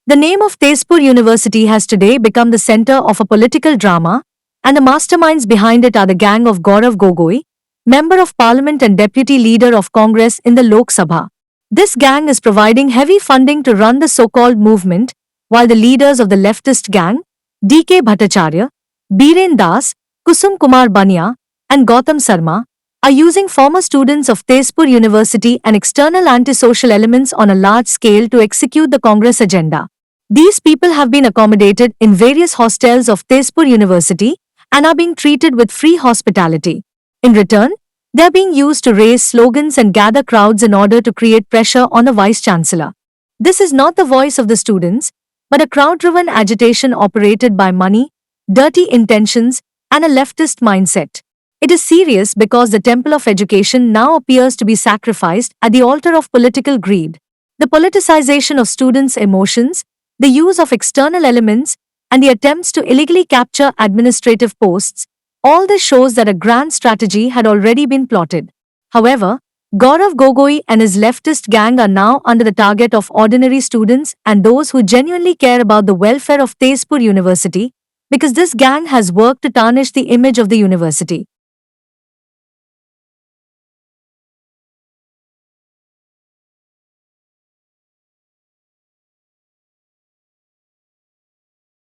The name of Tezpur University has today become the center of a political drama, and the masterminds behind it are the gang of Gaurav Gogoi, Member of Parliament and Deputy Leader of Congress in the Lok Sabha. This gang is providing heavy funding to run the so-called movement, while the leaders of the leftist gang, D.K. Bhattacharya, Biren Das, Kusum Kumar Bania, and Gautam Sarma, are using former students of Tezpur University and external antisocial elements on a large scale to execute the Congress agenda. These people have been accommodated in various hostels of Tezpur University and are being treated with free hospitality. In return, they are being used to raise slogans and gather crowds in order to create pressure on the Vice-Chancellor. This is not the voice of the students, but a crowd-driven agitation operated by money, dirty intentions, and a leftist mindset. It is serious because the temple of education now appears to be sacrificed at the altar of political greed. The politicization of students' emotions, the use of external elements, and the attempts to illegally capture administrative posts, all this shows that a grand strategy had already been plotted. However, Gaurav Gogoi and his leftist gang are now under the target of ordinary students and those who genuinely care about the welfare of Tezpur University, because this gang has worked to tarnish the image of the university.